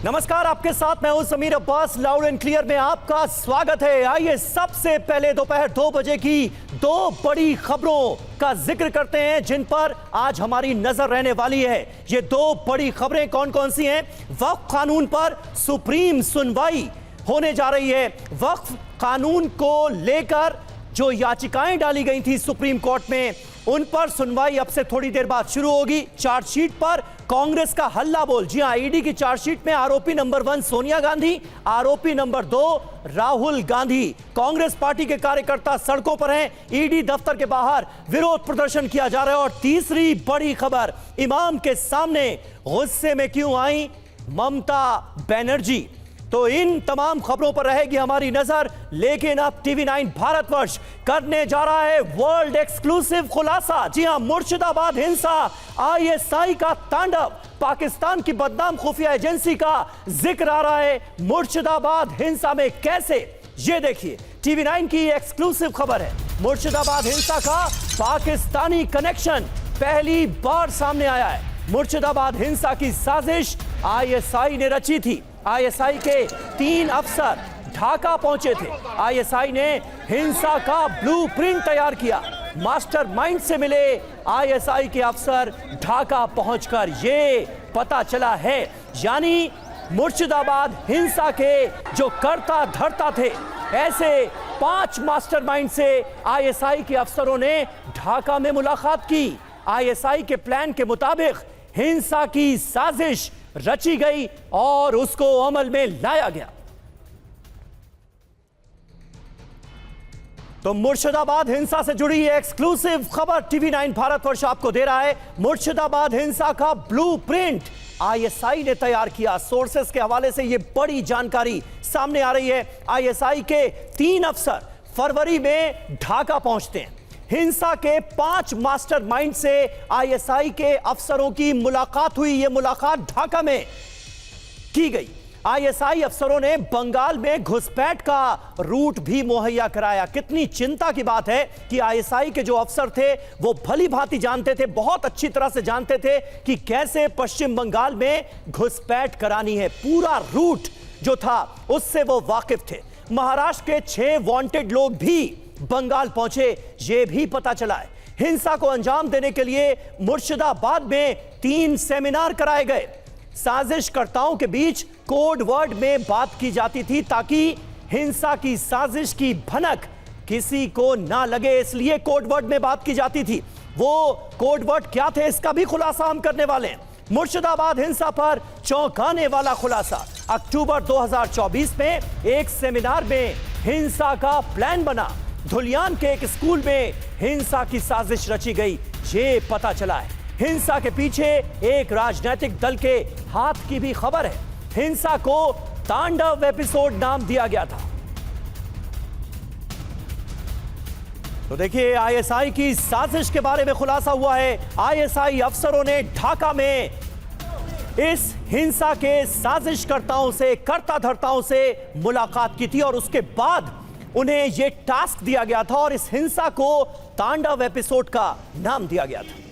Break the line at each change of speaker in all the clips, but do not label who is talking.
नमस्कार, आपके साथ मैं हूं Sameer Abbas. Loud and clear में आपका स्वागत है। आइए सबसे पहले दोपहर 2 बजे की दो बड़ी खबरों का जिक्र करते हैं जिन पर आज हमारी नजर रहने वाली है। ये दो बड़ी खबरें कौन कौन सी हैं? वक्फ कानून पर सुप्रीम सुनवाई होने जा रही है। वक्फ कानून को लेकर जो याचिकाएं डाली गई थी सुप्रीम कोर्ट में, उन पर सुनवाई अब से थोड़ी देर बाद शुरू होगी। चार्जशीट पर कांग्रेस का हल्ला बोल। जी हां, ईडी की चार्जशीट में आरोपी नंबर 1 सोनिया गांधी, आरोपी नंबर 2 राहुल गांधी। कांग्रेस पार्टी के कार्यकर्ता सड़कों पर हैं। ईडी दफ्तर के बाहर विरोध प्रदर्शन किया जा रहा है। और तीसरी बड़ी खबर, इमाम के सामने गुस्से में क्यों आई ममता बनर्जी? तो इन तमाम खबरों पर रहेगी हमारी नजर। लेकिन अब टीवी 9 भारतवर्ष करने जा रहा है वर्ल्ड एक्सक्लूसिव खुलासा। जी हां, मुर्शिदाबाद हिंसा, आईएसआई का तांडव, पाकिस्तान की बदनाम खुफिया एजेंसी का जिक्र आ रहा है मुर्शिदाबाद हिंसा में कैसे। ये देखिए, टीवी 9 की एक्सक्लूसिव खबर है। मुर्शिदाबाद हिंसा का पाकिस्तानी कनेक्शन पहली बार सामने आया है। मुर्शिदाबाद हिंसा की साजिश आईएसआई ने रची थी। आईएसआई के 3 अफसर ढाका पहुंचे थे। आईएसआई ने हिंसा का ब्लूप्रिंट तैयार किया। मास्टरमाइंड से मिले आईएसआई के अफसर ढाका पहुंचकर ये पता चला है, यानी मुर्शिदाबाद हिंसा के जो कर्ता धर्ता थे, ऐसे 5 मास्टरमाइंड से आईएसआई के अफसरों ने ढाका में मुलाकात की। आईएसआई के प्लान के मुताबिक हिंसा की साजिश रची गई और उसको अमल में लाया गया। तो मुर्शिदाबाद हिंसा से जुड़ी एक्सक्लूसिव खबर टीवी 9 भारतवर्ष आपको दे रहा है। मुर्शिदाबाद हिंसा का ब्लूप्रिंट आईएसआई ने तैयार किया। सोर्सेस के हवाले से यह बड़ी जानकारी सामने आ रही है। आईएसआई के 3 अफसर फरवरी में ढाका पहुंचते हैं। हिंसा के 5 मास्टरमाइंड से आईएसआई के अफसरों की मुलाकात हुई। यह मुलाकात ढाका में की गई। आईएसआई अफसरों ने बंगाल में घुसपैठ का रूट भी मुहैया कराया। कितनी चिंता की बात है कि आईएसआई के जो अफसर थे वो भली भांति जानते थे, बहुत अच्छी तरह से जानते थे कि कैसे पश्चिम बंगाल में घुसपैठ करानी है। पूरा रूट जो था उससे वो वाकिफ थे। महाराष्ट्र के 6 वांटेड लोग भी बंगाल पहुंचे, यह भी पता चला है। हिंसा को अंजाम देने के लिए मुर्शिदाबाद में 3 सेमिनार कराए गए। साजिशकर्ताओं के बीच कोड वर्ड में बात की जाती थी ताकि हिंसा की साजिश की भनक किसी को ना लगे, इसलिए कोड वर्ड में बात की जाती थी। वो कोड वर्ड क्या थे, इसका भी खुलासा हम करने वाले हैं। मुर्शिदाबाद हिंसा पर चौंकाने वाला खुलासा। अक्टूबर 2024 में एक सेमिनार में हिंसा का प्लान बना। धुलियान के एक स्कूल में हिंसा की साजिश रची गई, ये पता चला है। हिंसा के पीछे एक राजनीतिक दल के हाथ की भी खबर है। हिंसा को तांडव एपिसोड नाम दिया गया था। तो देखिए, आईएसआई की साजिश के बारे में खुलासा हुआ है। आईएसआई अफसरों ने ढाका में इस हिंसा के साजिशकर्ताओं से, कर्ता धर्ताओं से मुलाकात की थी और उसके बाद उन्हें यह टास्क दिया गया था और इस हिंसा को तांडव एपिसोड का नाम दिया गया था।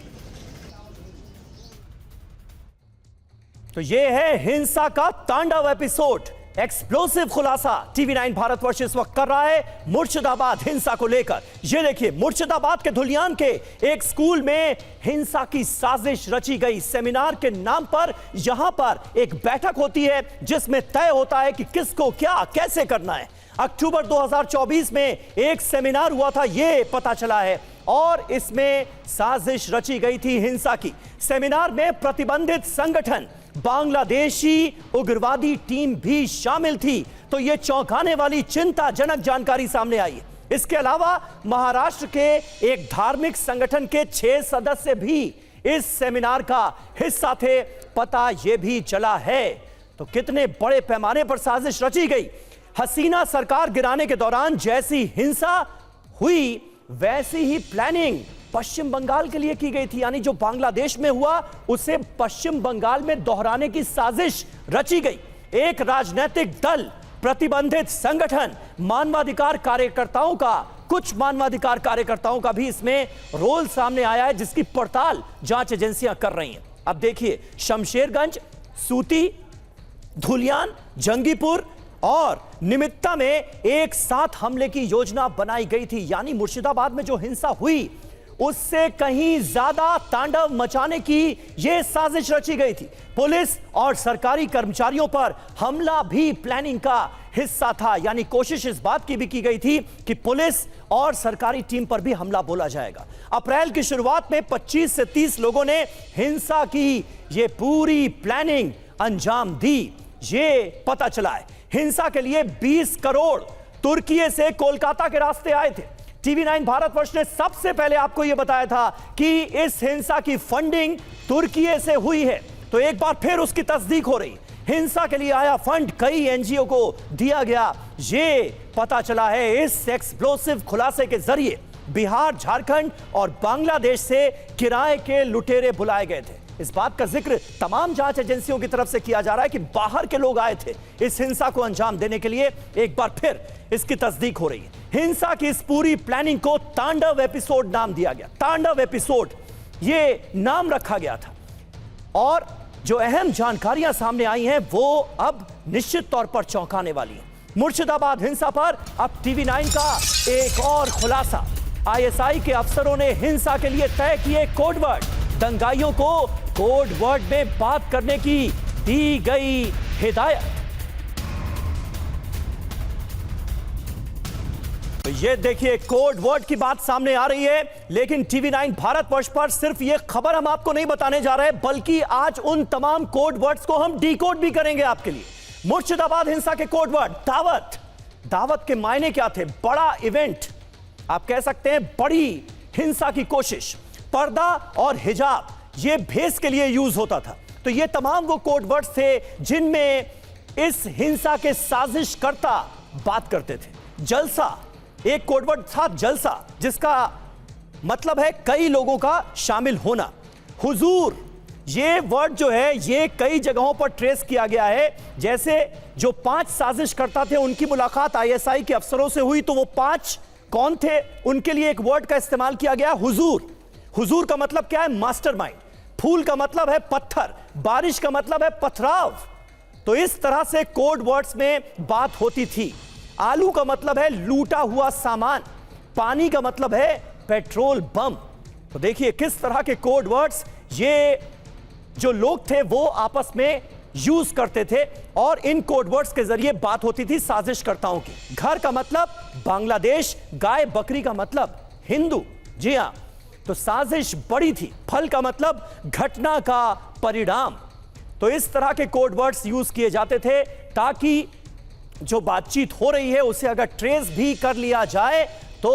तो यह है हिंसा का तांडव एपिसोड। एक्सप्लोसिव खुलासा टीवी 9 भारतवर्ष इस वक्त कर रहा है मुर्शिदाबाद हिंसा को लेकर। यह देखिए, मुर्शिदाबाद के धुलियान के एक स्कूल में हिंसा की साजिश रची गई। सेमिनार के नाम पर यहां पर एक बैठक होती है जिसमें तय होता है कि किसको क्या कैसे करना है। अक्टूबर 2024 में एक सेमिनार हुआ था, यह पता चला है, और इसमें साजिश रची गई थी हिंसा की। सेमिनार में प्रतिबंधित संगठन बांग्लादेशी उग्रवादी टीम भी शामिल थी। तो यह चौंकाने वाली चिंताजनक जानकारी सामने आई है। इसके अलावा महाराष्ट्र के एक धार्मिक संगठन के 6 सदस्य भी इस सेमिनार का हिस्सा थे, पता यह भी चला है। तो कितने बड़े पैमाने पर साजिश रची गई। हसीना सरकार गिराने के दौरान जैसी हिंसा हुई वैसी ही प्लानिंग पश्चिम बंगाल के लिए की गई थी, यानी जो बांग्लादेश में हुआ उसे पश्चिम बंगाल में दोहराने की साजिश रची गई। एक राजनीतिक दल, प्रतिबंधित संगठन, मानवाधिकार कार्यकर्ताओं का, कुछ मानवाधिकार कार्यकर्ताओं का भी इसमें रोल सामने आया है जिसकी पड़ताल जांच एजेंसियां कर रही हैं। अब देखिए, शमशेरगंज, सूती, धुलियान, जंगीपुर और निमित्ता में एक साथ हमले की योजना बनाई गई थी। यानी मुर्शिदाबाद में जो हिंसा हुई उससे कहीं ज्यादा तांडव मचाने की यह साजिश रची गई थी। पुलिस और सरकारी कर्मचारियों पर हमला भी प्लानिंग का हिस्सा था। यानी कोशिश इस बात की भी की गई थी कि पुलिस और सरकारी टीम पर भी हमला बोला जाएगा। अप्रैल की शुरुआत में 25 से 30 लोगों ने हिंसा की यह पूरी प्लानिंग अंजाम दी। ये पता चला है हिंसा के लिए 20 करोड़ तुर्की से कोलकाता के रास्ते आए थे। TV9 भारतवर्ष ने सबसे पहले आपको यह बताया था कि इस हिंसा की फंडिंग तुर्की से हुई है। तो एक बार फिर उसकी तस्दीक हो रही। हिंसा के लिए आया फंड कई NGO को दिया गया। ये पता चला है इस एक्सप्लोसिव खुलासे के जरिए बिहार, झारखंड और बांग्लादेश से किराए के लुटेरे बुलाए गए थे। इस बात का जिक्र तमाम जांच एजेंसियों की तरफ से किया जा रहा है कि बाहर के लोग आए थे इस हिंसा को अंजाम देने के लिए। एक बार फिर इसकी तस्दीक हो रही है। हिंसा की इस पूरी प्लानिंग को तांडव एपिसोड नाम दिया गया। तांडव एपिसोड ये नाम रखा गया था। और जो अहम जानकारियां सामने आई हैं वो अब निश्चित तौर पर चौंकाने वाली हैं। मुर्शिदाबाद हिंसा पर अब TV9 का एक और खुलासा। ISI के अफसरों ने हिंसा के लिए तय किए कोडवर्ड। दंगाइयों को कोडवर्ड में बात करने की दी गई हिदायत। तो ये देखिए कोड वर्ड की बात सामने आ रही है। लेकिन TV9 भारतवर्ष पर सिर्फ ये खबर हम आपको नहीं बताने जा रहे, बल्कि आज उन तमाम कोड वर्ड्स को हम डिकोड भी करेंगे आपके लिए। मुर्शिदाबाद हिंसा के कोड वर्ड दावत। दावत के मायने क्या थे? बड़ा इवेंट, आप कह सकते हैं बड़ी हिंसा की कोशिश। पर्दा और हिजाब ये भेस के लिए यूज होता था। तो ये तमाम वो कोड वर्ड्स थे जिनमें इस हिंसा के साजिशकर्ता बात करते थे। जलसा, एक कोडवर्ड था जलसा, जिसका मतलब है कई लोगों का शामिल होना। हुजूर, ये वर्ड जो है ये कई जगहों पर ट्रेस किया गया है। जैसे जो 5 साजिशकर्ता थे उनकी मुलाकात ISI के अफसरों से हुई, तो वो 5 कौन थे उनके लिए एक वर्ड का इस्तेमाल किया गया, हुजूर। हुजूर का मतलब क्या है? मास्टरमाइंड। फूल का मतलब है पत्थर, बारिश का मतलब है पथराव। तो इस तरह से कोड वर्ड्स में बात होती थी। आलू का मतलब है लूटा हुआ सामान, पानी का मतलब है पेट्रोल बम। तो देखिए किस तरह के कोड वर्ड्स ये जो लोग थे वो आपस में यूज करते थे। और इन कोड वर्ड्स के जरिए बात होती थी साजिशकर्ताओं की। घर का मतलब बांग्लादेश, गाय बकरी का मतलब हिंदू। जी हां, तो साजिश बड़ी थी। फल का मतलब घटना का परिणाम। तो इस तरह के कोड वर्ड्स यूज किए जाते थे ताकि जो बातचीत हो रही है उसे अगर ट्रेस भी कर लिया जाए तो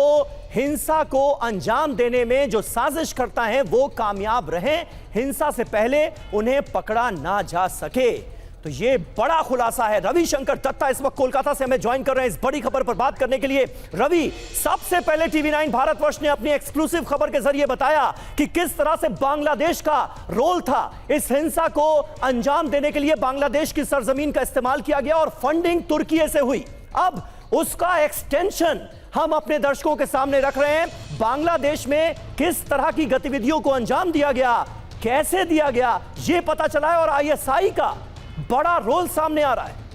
हिंसा को अंजाम देने में जो साजिश करता है वो कामयाब रहें, हिंसा से पहले उन्हें पकड़ा ना जा सके। तो ये बड़ा खुलासा है। रविशंकर दत्ता इस वक्त कोलकाता से हमें ज्वाइन कर रहे हैं इस बड़ी खबर पर बात करने के लिए। रवि, सबसे पहले TV9 भारतवर्ष ने अपनी एक्सक्लूसिव खबर के जरिए बताया कि किस तरह से बांग्लादेश का रोल था। इस हिंसा को अंजाम देने के लिए बांग्लादेश की सरजमीन का इस्तेमाल किया गया और फंडिंग तुर्की से हुई। अब उसका एक्सटेंशन हम अपने दर्शकों के सामने रख रहे हैं। बांग्लादेश में किस तरह की गतिविधियों को अंजाम दिया गया, कैसे दिया गया, यह पता चला है। और ISI का बड़ा रोल सामने आ रहा है।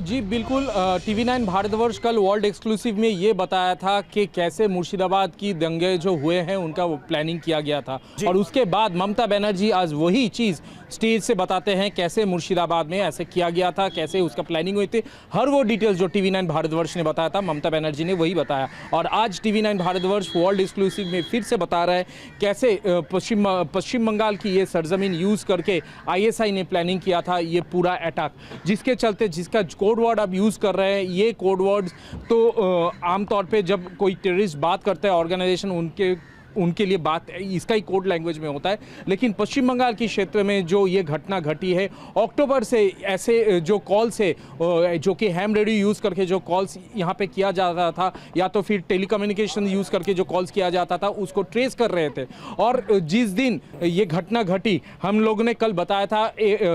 जी बिल्कुल, TV9 भारतवर्ष कल वर्ल्ड एक्सक्लूसिव में ये बताया था कि कैसे मुर्शिदाबाद की दंगे जो हुए हैं उनका वो प्लानिंग किया गया था। और उसके बाद ममता बनर्जी आज वही चीज़ स्टेज से बताते हैं कैसे मुर्शिदाबाद में ऐसे किया गया था, कैसे उसका प्लानिंग हुई थी। हर वो डिटेल्स जो TV9 भारतवर्ष ने बताया था ममता बनर्जी ने वही बताया। और आज TV9 भारतवर्ष वर्ल्ड एक्सक्लूसिव में फिर से बता रहा है कैसे पश्चिम बंगाल की ये सरजमीन यूज़ करके ISI ने प्लानिंग किया था ये पूरा अटैक, जिसके चलते जिसका कोड वर्ड आप यूज़ कर रहे हैं। ये कोड वर्ड्स तो आमतौर पे जब कोई टेररिस्ट बात करता है ऑर्गेनाइजेशन उनके लिए बात इसका ही कोड लैंग्वेज में होता है। लेकिन पश्चिम बंगाल के क्षेत्र में जो ये घटना घटी है, अक्टूबर से ऐसे जो कॉल्स है जो कि हैम रेडियो यूज़ करके जो कॉल्स यहाँ पे किया जाता था या तो फिर टेलीकम्युनिकेशन यूज़ करके जो कॉल्स किया जाता था उसको ट्रेस कर रहे थे। और जिस दिन ये घटना घटी हम लोगों ने कल बताया था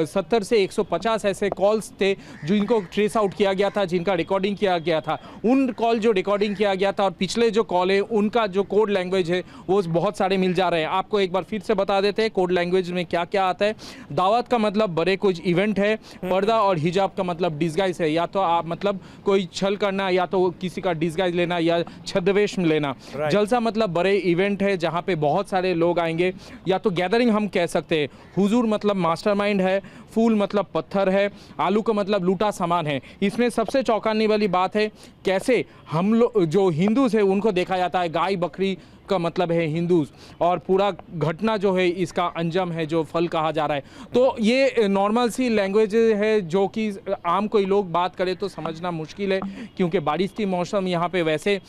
70 से 150 ऐसे कॉल्स थे जिनको ट्रेस आउट किया गया था, जिनका रिकॉर्डिंग किया गया था। उन कॉल जो रिकॉर्डिंग किया गया था और पिछले जो कॉल है उनका जो कोड लैंग्वेज है वो बहुत सारे मिल जा रहे हैं। आपको एक बार फिर से बता देते हैं कोड लैंग्वेज में क्या क्या आता है। दावत का मतलब बड़े कुछ इवेंट है, पर्दा और हिजाब का मतलब डिस्गाइज है, या तो आप मतलब कोई छल करना, या तो किसी का डिस्गाइज लेना, या छद्मवेश में लेना। जलसा मतलब बड़े इवेंट है जहाँ पे बहुत सारे लोग आएंगे, या तो गैदरिंग हम कह सकते हैं। हुजूर मतलब मास्टरमाइंड है, फूल मतलब पत्थर है, आलू का मतलब लूटा सामान है। इसमें सबसे चौंकाने वाली बात है कैसे हम लोग जो हिंदूज है उनको देखा जाता है, गाय बकरी का मतलब है हिंदूज, और पूरा घटना जो है इसका अंजाम है जो फल कहा जा रहा है। तो ये नॉर्मल सी लैंग्वेज है जो कि आम कोई लोग बात करे तो समझना मुश्किल है, क्योंकि बारिश की मौसम यहाँ पे वैसे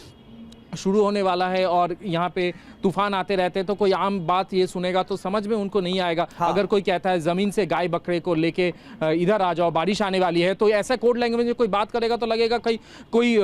शुरू होने वाला है और यहाँ पे तूफान आते रहते हैं, तो कोई आम बात ये सुनेगा तो समझ में उनको नहीं आएगा। हाँ। अगर कोई कहता है ज़मीन से गाय बकरे को लेके इधर आ जाओ, बारिश आने वाली है, तो ऐसा कोड लैंग्वेज में कोई बात करेगा तो लगेगा कहीं कोई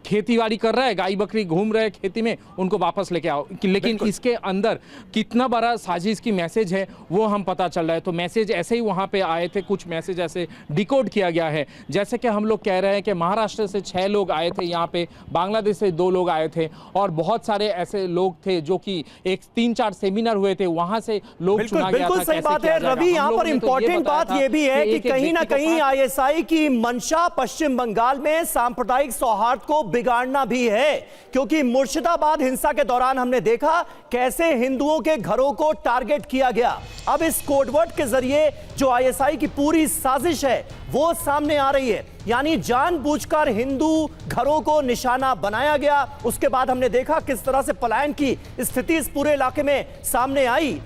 खेती बाड़ी कर रहा है, गाय बकरी घूम रहे हैं खेती में, उनको वापस लेके आओ। लेकिन इसके अंदर कितना बड़ा साजिश की मैसेज है वो हम पता चल रहा है। तो मैसेज ऐसे ही वहाँ पर आए थे, कुछ मैसेज ऐसे डिकोड किया गया है। जैसे कि हम लोग कह रहे हैं कि महाराष्ट्र से 6 लोग आए थे यहाँ पे, बांग्लादेश से 2 लोग आए थे, और बहुत सारे ऐसे लोग थे जो कि एक 3-4 सेमिनार हुए थे, वहां से लोग चुना गया था।
बिल्कुल सही बात है रवि। यहाँ पर इंपॉर्टेंट बात ये भी है कि कहीं ना कहीं आईएसआई की मंशा पश्चिम बंगाल में सांप्रदायिक सौहार्द को बिगाड़ना भी है, क्योंकि मुर्शिदाबाद हिंसा के दौरान हमने देखा कैसे हिंदुओं के घरों को टारगेट किया गया। अब इस कोडवर्ड के जरिए जो आईएसआई की पूरी साजिश है वो सामने आ रही है, यानी जानबूझकर हिंदू घरों को निशाना बनाया गया। उसके बाद हमने देखा किस तरह से पलायन की स्थिति इस पूरे इलाके में सामने आई।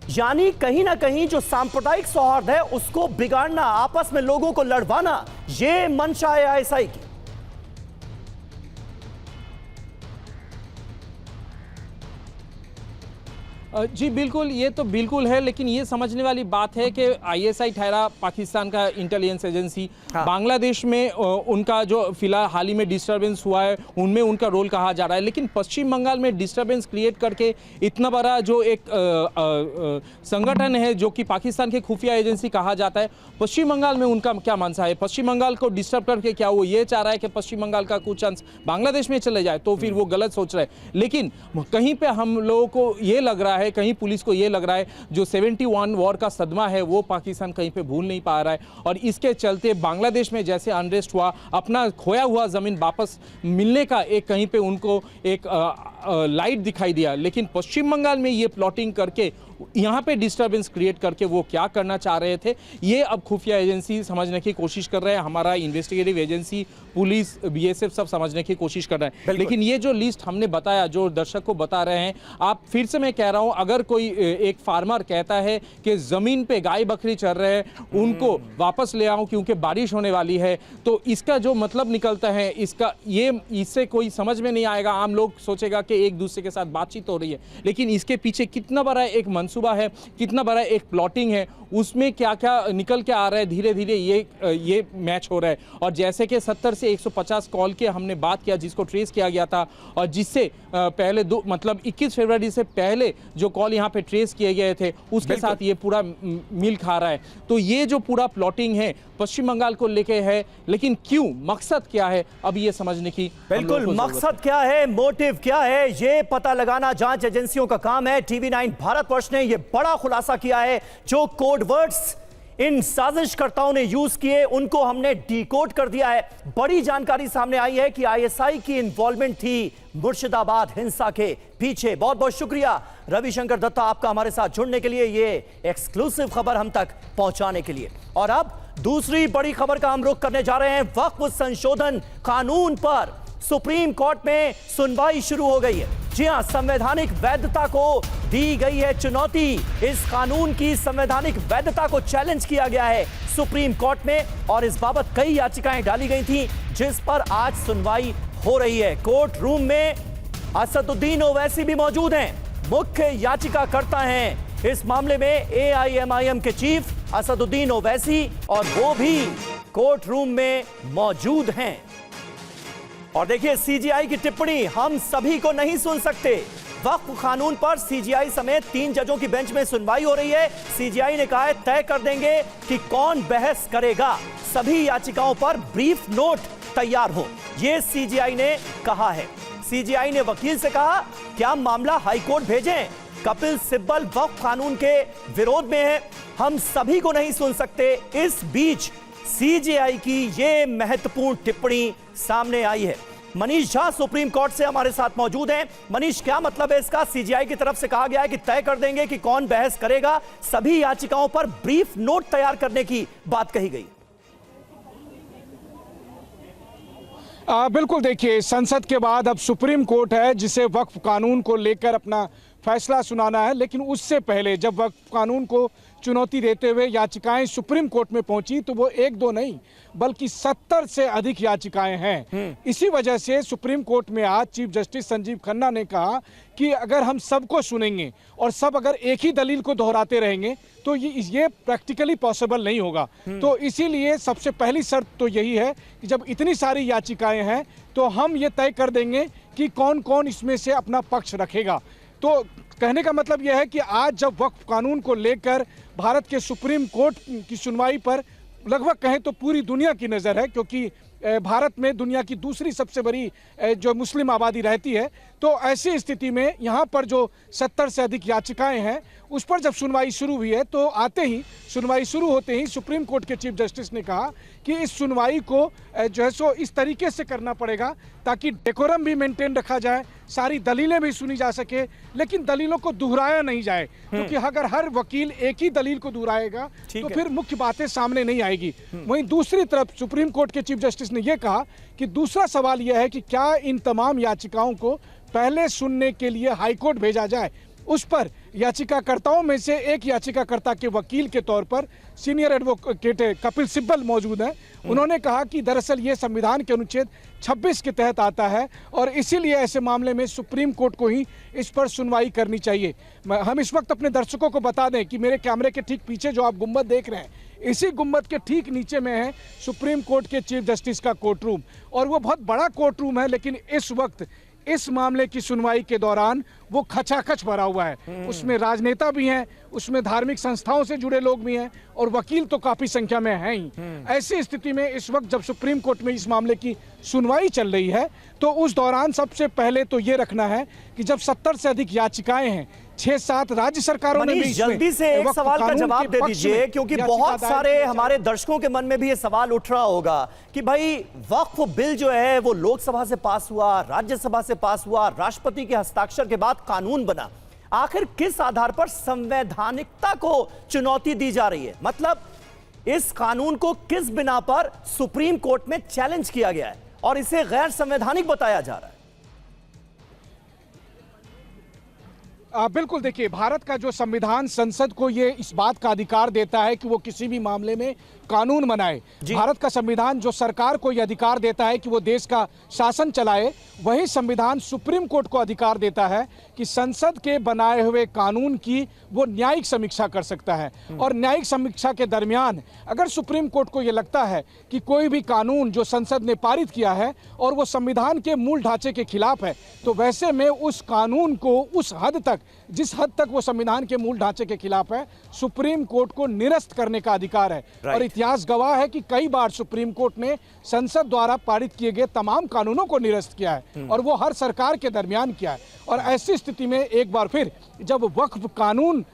यानी कहीं ना कहीं जो सांप्रदायिक सौहार्द है उसको बिगाड़ना, आपस में लोगों को लड़वाना, ये मंशा है आईएसआई की।
जी बिल्कुल, ये तो बिल्कुल है, लेकिन ये समझने वाली बात है कि आईएसआई ठहरा पाकिस्तान का इंटेलिजेंस एजेंसी। हाँ। बांग्लादेश में उनका जो फिलहाल हाल ही में डिस्टर्बेंस हुआ है उनमें उनका रोल कहा जा रहा है, लेकिन पश्चिम बंगाल में डिस्टर्बेंस क्रिएट करके इतना बड़ा जो एक संगठन है जो कि पाकिस्तान की खुफिया एजेंसी कहा जाता है, पश्चिम बंगाल में उनका क्या मंशा है? पश्चिम बंगाल को डिस्टर्ब करके क्या वो ये चाह रहा है कि पश्चिम बंगाल का कुछ अंश बांग्लादेश में चले जाए? तो फिर वो गलत सोच रहे हैं। लेकिन कहीं पे हम लोगों को ये लग रहा है, कहीं पुलिस को ये लग रहा है जो 71 वॉर का सदमा है वो पाकिस्तान कहीं पे भूल नहीं पा रहा है, और इसके चलते बांग्लादेश में जैसे अनरेस्ट हुआ, अपना खोया हुआ जमीन वापस मिलने का एक कहीं पे उनको एक लाइट दिखाई दिया। लेकिन पश्चिम बंगाल में ये प्लॉटिंग करके यहाँ पे डिस्टर्बेंस क्रिएट करके वो क्या करना चाह रहे थे, ये अब खुफिया एजेंसी समझने की कोशिश कर रहे हैं, हमारा इन्वेस्टिगेटिव एजेंसी, पुलिस, बीएसएफ सब समझने की कोशिश कर रहे हैं। लेकिन ये जो लिस्ट हमने बताया, जो दर्शक को बता रहे हैं, आप फिर से मैं कह रहा हूं, अगर कोई एक फार्मर कहता है कि जमीन पे गाय बकरी चल रहे हैं, उनको वापस ले आओ क्योंकि बारिश होने वाली है, तो इसका जो मतलब निकलता है, इससे कोई समझ में नहीं आएगा। आम लोग सोचेगा कि एक दूसरे के साथ बातचीत हो रही है, लेकिन इसके पीछे कितना बड़ा एक मंसूबा है, कितना बड़ा एक प्लॉटिंग है, उसमें क्या क्या निकल के आ रहा है, धीरे धीरे ये मैच हो रहा है। और जैसे कि 70 से 150 कॉल के हमने बात किया जिसको ट्रेस किया गया था, और जिससे पहले 21 फरवरी से पहले जो कॉल यहाँ पे ट्रेस किए गए थे उसके साथ ये पूरा मिल खा रहा है। तो ये जो पूरा प्लॉटिंग है पश्चिम बंगाल को लेके है, लेकिन क्यों, मकसद क्या है, अब ये समझने की
बिल्कुल मकसद क्या है, मोटिव क्या है, ये पता लगाना जांच एजेंसियों का काम है। टीवी9 भारतवर्ष ने ये बड़ा खुलासा किया है, जो कोड वर्ड्स इन साजिशकर्ताओं ने यूज किए उनको हमने डिकोड कर दिया है। बड़ी जानकारी सामने आई है कि आईएसआई की इन्वॉल्वमेंट थी मुर्शिदाबाद हिंसा के पीछे। बहुत बहुत शुक्रिया रविशंकर दत्ता आपका हमारे साथ जुड़ने के लिए, ये एक्सक्लूसिव खबर हम तक पहुंचाने के लिए। और अब दूसरी बड़ी खबर का हम रुख करने जा रहे हैं। वक्फ संशोधन कानून पर सुप्रीम कोर्ट में सुनवाई शुरू हो गई है। जी हां, संवैधानिक वैधता को दी गई है चुनौती। इस कानून की संवैधानिक वैधता को चैलेंज किया गया है सुप्रीम कोर्ट में, और इस बाबत कई याचिकाएं डाली गई थी जिस पर आज सुनवाई हो रही है। कोर्ट रूम में असदुद्दीन ओवैसी भी मौजूद हैं, मुख्य याचिकाकर्ता हैं इस मामले में एआईएमआईएम के चीफ असदुद्दीन ओवैसी, और वो भी कोर्ट रूम में मौजूद हैं। और देखिए सीजीआई की टिप्पणी, हम सभी को नहीं सुन सकते। वक्फ कानून पर सीजीआई समेत 3 जजों की बेंच में सुनवाई हो रही है। सीजीआई ने कहा है तय कर देंगे कि कौन बहस करेगा, सभी याचिकाओं पर ब्रीफ नोट तैयार हो, यह सीजीआई ने कहा है। सीजेआई ने वकील से कहा क्या मामला हाईकोर्ट भेजें? कपिल सिब्बल वक्फ कानून के विरोध में है, हम सभी को नहीं सुन सकते। इस बीच सीजेआई की यह महत्वपूर्ण टिप्पणी सामने आई है। मनीष झा सुप्रीम कोर्ट से हमारे साथ मौजूद हैं। मनीष, क्या मतलब है इसका? सीजेआई की तरफ से कहा गया है कि तय कर देंगे कि कौन बहस करेगा, सभी याचिकाओं पर ब्रीफ नोट तैयार करने की बात कही गई।
बिल्कुल, देखिए, संसद के बाद अब सुप्रीम कोर्ट है जिसे वक्फ कानून को लेकर अपना फैसला सुनाना है। लेकिन उससे पहले जब वक्फ कानून को चुनौती देते हुए याचिकाएं सुप्रीम कोर्ट में पहुंची तो वो एक दो नहीं बल्कि 70 से अधिक याचिकाएं हैं। इसी वजह से सुप्रीम कोर्ट में आज चीफ जस्टिस संजीव खन्ना ने कहा कि अगर हम सबको सुनेंगे और सब अगर एक ही दलील को दोहराते रहेंगे तो ये प्रैक्टिकली पॉसिबल नहीं होगा। तो इसीलिए सबसे पहली शर्त तो यही है कि जब इतनी सारी याचिकाएं हैं तो हम ये तय कर देंगे कि कौन कौन इसमें से अपना पक्ष रखेगा। तो कहने का मतलब यह है कि आज जब वक्फ कानून को लेकर भारत के सुप्रीम कोर्ट की सुनवाई पर लगभग कहें तो पूरी दुनिया की नज़र है, क्योंकि भारत में दुनिया की दूसरी सबसे बड़ी जो मुस्लिम आबादी रहती है, तो ऐसी स्थिति में यहाँ पर जो 70 से अधिक याचिकाएं हैं उस पर जब सुनवाई शुरू हुई है तो सुनवाई शुरू होते ही सुप्रीम कोर्ट के चीफ जस्टिस ने कहा कि इस सुनवाई को जो है सो इस तरीके से करना पड़ेगा ताकि डेकोरम भी मेंटेन रखा जाए, सारी दलीलें भी सुनी जा सके, लेकिन दलीलों को दोहराया नहीं जाए, क्योंकि अगर हर वकील एक ही दलील को दोहराएगा तो फिर मुख्य बातें सामने नहीं आएगी। वहीं दूसरी तरफ सुप्रीम कोर्ट के चीफ जस्टिस ने यह कहा कि दूसरा सवाल यह है कि क्या इन तमाम याचिकाओं को पहले सुनने के लिए हाईकोर्ट भेजा जाए। उस पर याचिकाकर्ताओं में से एक याचिकाकर्ता के वकील के तौर पर सीनियर एडवोकेट कपिल सिब्बल मौजूद हैं। उन्होंने कहा कि दरअसल ये संविधान के अनुच्छेद 26 के तहत आता है और इसीलिए ऐसे मामले में सुप्रीम कोर्ट को ही इस पर सुनवाई करनी चाहिए। हम इस वक्त अपने दर्शकों को बता दें कि मेरे कैमरे के ठीक पीछे जो आप गुम्बद देख रहे हैं, इसी गुम्बद के ठीक नीचे में है सुप्रीम कोर्ट के चीफ जस्टिस का कोर्ट रूम, और वो बहुत बड़ा कोर्ट रूम है, लेकिन इस वक्त इस मामले की सुनवाई के दौरान वो खचाखच भरा हुआ है। उसमें राजनेता भी हैं, उसमें धार्मिक संस्थाओं से जुड़े लोग भी हैं और वकील तो काफी संख्या में हैं ही। ऐसी स्थिति में इस वक्त जब सुप्रीम कोर्ट में इस मामले की सुनवाई चल रही है तो उस दौरान सबसे पहले तो ये रखना है कि जब 70 से अधिक याचिकाएं हैं, 6-7 राज्य सरकारों ने भी
जल्दी से एक सवाल का जवाब दे दीजिए, क्योंकि बहुत सारे हमारे दर्शकों के मन में भी ये सवाल उठ रहा होगा कि भाई वक्फ बिल जो है वो लोकसभा से पास हुआ, राज्यसभा से पास हुआ, राष्ट्रपति के हस्ताक्षर के बाद कानून बना, आखिर किस आधार पर संवैधानिकता को चुनौती दी जा रही है? मतलब इस कानून को किस बिना पर सुप्रीम कोर्ट में चैलेंज किया गया है और इसे गैर संवैधानिक बताया जा रहा है?
बिल्कुल, देखिए, भारत का जो संविधान संसद को ये इस बात का अधिकार देता है कि वो किसी भी मामले में कानून बनाए। भारत का संविधान जो सरकार को यह अधिकार देता है कि वो देश का शासन चलाए, वही संविधान सुप्रीम कोर्ट को अधिकार देता है कि संसद के बनाए हुए कानून की वो न्यायिक समीक्षा कर सकता है। और न्यायिक समीक्षा के दरमियान अगर सुप्रीम कोर्ट को ये लगता है कि कोई भी कानून जो संसद ने पारित किया है और वो संविधान के मूल ढांचे के खिलाफ है, तो वैसे में उस कानून को उस हद तक, जिस हद तक वो संविधान के मूल ढांचे के खिलाफ है, सुप्रीम कोर्ट को निरस्त करने का अधिकार है। और इतिहास गवाह है कि कई बार सुप्रीम कोर्ट ने संसद द्वारा पारित किए गए तमाम कानूनों को निरस्त किया है और वो हर सरकार के दरमियान किया है। और ऐसी स्थिति में एक बार फिर जब वक्फ कानून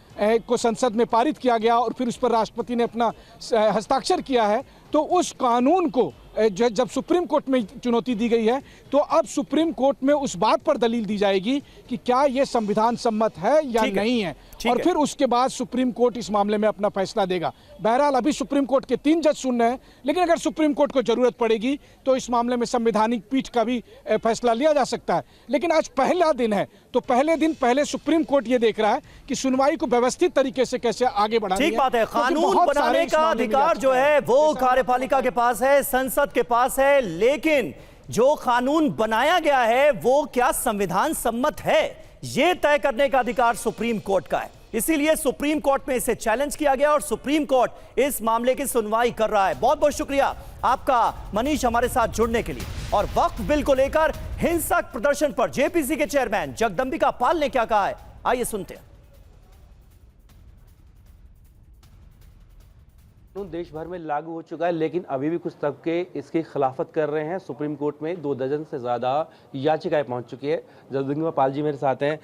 को संसद में पारित किया गया और फिर उस पर राष्ट्रपति ने अपना हस्ताक्षर किया है, तो उस कानून को जब सुप्रीम कोर्ट में चुनौती दी गई है तो अब सुप्रीम कोर्ट में उस बात पर दलील दी जाएगी कि क्या यह संविधान सम्मत है या नहीं है, और फिर उसके बाद सुप्रीम कोर्ट इस मामले में अपना फैसला देगा। बहरहाल अभी सुप्रीम कोर्ट के 3 जज सुन रहे हैं, लेकिन अगर सुप्रीम कोर्ट को जरूरत पड़ेगी तो इस मामले में संवैधानिक पीठ का भी फैसला लिया जा सकता है। लेकिन आज पहला दिन है तो पहले सुप्रीम कोर्ट ये देख रहा है कि सुनवाई को व्यवस्थित तरीके से कैसे आगे बढ़ाना है।
ठीक बात है, कानून बनाने का अधिकार जो है वो कार्यपालिका के पास है, संसद के पास है, लेकिन जो कानून बनाया गया है वो क्या संविधान सम्मत है, यह तय करने का अधिकार सुप्रीम कोर्ट का है। इसीलिए सुप्रीम कोर्ट में इसे चैलेंज किया गया और सुप्रीम कोर्ट इस मामले की सुनवाई कर रहा है। बहुत बहुत शुक्रिया आपका मनीष हमारे साथ जुड़ने के लिए। और वक्फ बिल को लेकर हिंसक प्रदर्शन पर जेपीसी के चेयरमैन जगदंबिका पाल ने क्या कहा है, आइए सुनते हैं।
कानून देश भर में लागू हो चुका है, लेकिन अभी भी कुछ तबके इसकी खिलाफत कर रहे हैं। सुप्रीम कोर्ट में 2 दर्जन से ज़्यादा याचिकाएं पहुंच चुकी है। जगदम्बिका पाल जी मेरे साथ हैं।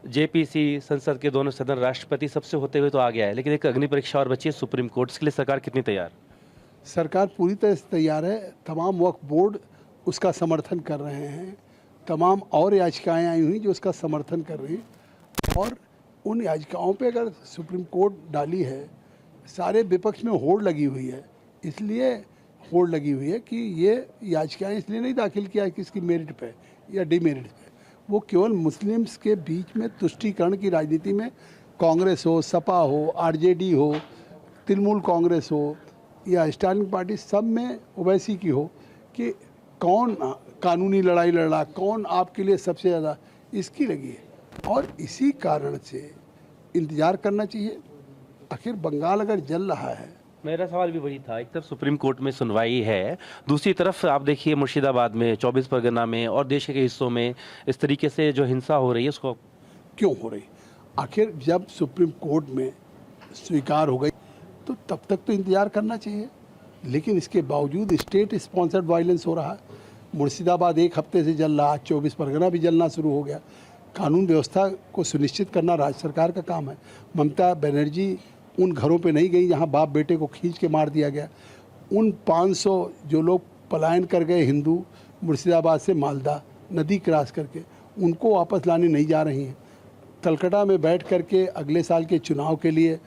जेपीसी, संसद के दोनों सदन, राष्ट्रपति सबसे होते हुए तो आ गया है, लेकिन एक अग्नि परीक्षा और बची है सुप्रीम कोर्ट। इसके लिए सरकार कितनी तैयार?
सरकार पूरी तरह से तैयार है। तमाम वक्फ बोर्ड उसका समर्थन कर रहे हैं। तमाम और याचिकाएं आई हुई जो उसका समर्थन कर रही हैं, और उन याचिकाओं पे अगर सुप्रीम कोर्ट डाली है, सारे विपक्ष में होड़ लगी हुई है। इसलिए होड़ लगी हुई है कि ये याचिकाएं इसलिए नहीं दाखिल किया कि इसकी मेरिट पे या डिमेरिट पे, वो केवल मुस्लिम्स के बीच में तुष्टीकरण की राजनीति में कांग्रेस हो, सपा हो, आरजेडी हो, तृणमूल कांग्रेस हो या स्टैंडिंग पार्टी, सब में ओवैसी की हो कि कौन कानूनी लड़ाई लड़ रहा, कौन आपके लिए सबसे ज़्यादा, इसकी लगी है। और इसी कारण से इंतज़ार करना चाहिए। आखिर बंगाल अगर जल रहा है।
मेरा सवाल भी वही था। एक तरफ सुप्रीम कोर्ट में सुनवाई है, दूसरी तरफ आप देखिए मुर्शिदाबाद में, 24 परगना में और देश के हिस्सों में इस तरीके से जो हिंसा हो रही है, उसको
क्यों हो रही? आखिर जब सुप्रीम कोर्ट में स्वीकार हो गई तो तब तक तो इंतज़ार करना चाहिए, लेकिन इसके बावजूद स्टेट स्पॉन्सर्ड वायलेंस हो रहा है। मुर्शिदाबाद 1 हफ्ते से जल रहा, 24 परगना भी जलना शुरू हो गया। कानून व्यवस्था को सुनिश्चित करना राज्य सरकार का काम है। ममता बनर्जी उन घरों पे नहीं गई जहां बाप बेटे को खींच के मार दिया गया। उन 500 जो लोग पलायन कर गए हिंदू, मुर्शिदाबाद से मालदा नदी क्रॉस करके, उनको वापस लाने नहीं जा रही हैं। कलकत्ता में बैठ करके अगले साल के चुनाव के लिए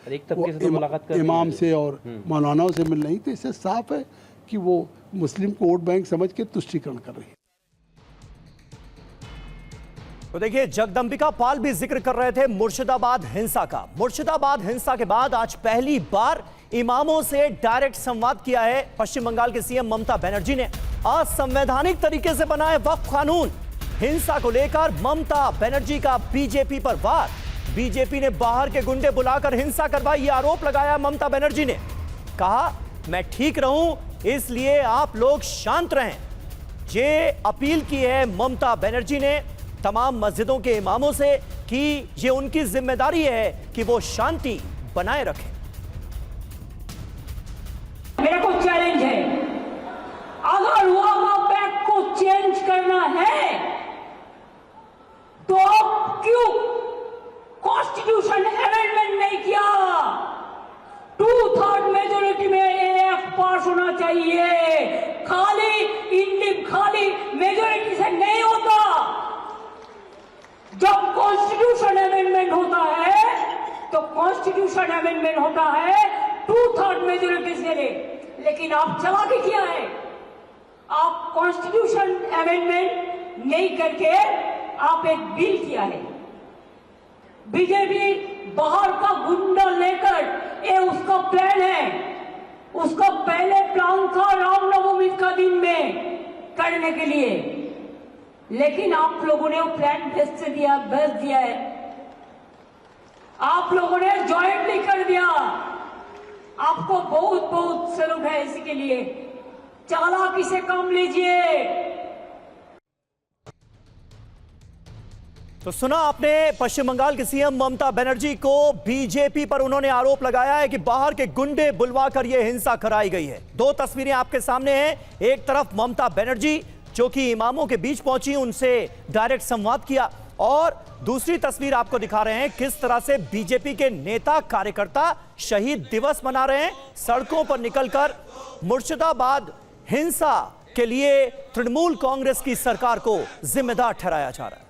इमाम से और मौलानाओं से मिल रही, तो इससे साफ है कि वो मुस्लिम को वोट बैंक समझ के तुष्टीकरण कर रही है।
तो देखिए, जगदम्बिका पाल भी जिक्र कर रहे थे मुर्शिदाबाद हिंसा का। मुर्शिदाबाद हिंसा के बाद आज पहली बार इमामों से डायरेक्ट संवाद किया है पश्चिम बंगाल के सीएम ममता बनर्जी ने। असंवैधानिक तरीके से बनाए वक्फ कानून, हिंसा को लेकर ममता बनर्जी का बीजेपी पर वार। बीजेपी ने बाहर के गुंडे बुलाकर हिंसा करवाई, यह आरोप लगाया ममता बनर्जी ने। कहा, मैं ठीक रहूं इसलिए आप लोग शांत रहें। ये अपील की है ममता बनर्जी ने तमाम मस्जिदों के इमामों से कि ये उनकी जिम्मेदारी है कि वो शांति बनाए रखें।
मेरे को चैलेंज है, अगर वक्फ बैंक को चेंज करना है तो क्यों कॉन्स्टिट्यूशन अमेंडमेंट नहीं किया? 2/3 मेजोरिटी में एएफ पास होना चाहिए। खाली मेजोरिटी से नहीं होता। जब कॉन्स्टिट्यूशन अमेंडमेंट होता है तो कॉन्स्टिट्यूशन अमेंडमेंट होता है 2/3 मेजोरिटी से। लेकिन आप चालाकी किया है, आप कॉन्स्टिट्यूशन अमेंडमेंट नहीं करके आप एक बिल किया है। बीजेपी बाहर का गुंडा लेकर, ये उसका प्लान है। उसका पहले प्लान था रामनवमी का दिन में करने के लिए, लेकिन आप लोगों ने वो प्लान भेज दिया है। आप लोगों ने ज्वाइंटली कर दिया। आपको बहुत बहुत सैल्यूट है इसके लिए। चालाकी से काम लीजिए।
तो सुना आपने पश्चिम बंगाल के सीएम ममता बनर्जी को। बीजेपी पर उन्होंने आरोप लगाया है कि बाहर के गुंडे बुलवाकर यह हिंसा कराई गई है। 2 तस्वीरें आपके सामने हैं। एक तरफ ममता बनर्जी जो कि इमामों के बीच पहुंची, उनसे डायरेक्ट संवाद किया, और दूसरी तस्वीर आपको दिखा रहे हैं किस तरह से बीजेपी के नेता कार्यकर्ता शहीद दिवस मना रहे हैं। सड़कों पर निकलकर मुर्शिदाबाद हिंसा के लिए तृणमूल कांग्रेस की सरकार को जिम्मेदार ठहराया जा रहा है।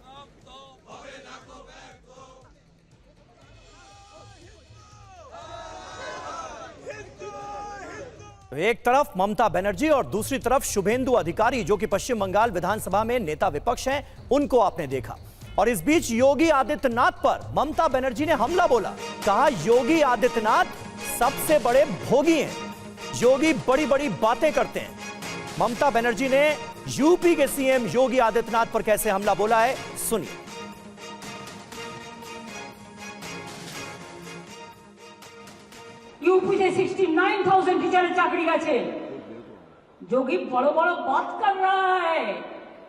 एक तरफ ममता बनर्जी और दूसरी तरफ शुभेंदु अधिकारी जो कि पश्चिम बंगाल विधानसभा में नेता विपक्ष हैं, उनको आपने देखा। और इस बीच योगी आदित्यनाथ पर ममता बनर्जी ने हमला बोला। कहा, योगी आदित्यनाथ सबसे बड़े भोगी हैं, योगी बड़ी बड़ी बातें करते हैं। ममता बनर्जी ने यूपी के सीएम योगी आदित्यनाथ पर कैसे हमला बोला है, सुनिए।
यूपी से 69,000 टीचर चाकरी गए। जोगी बड़ो बड़ो बात कर रहा है,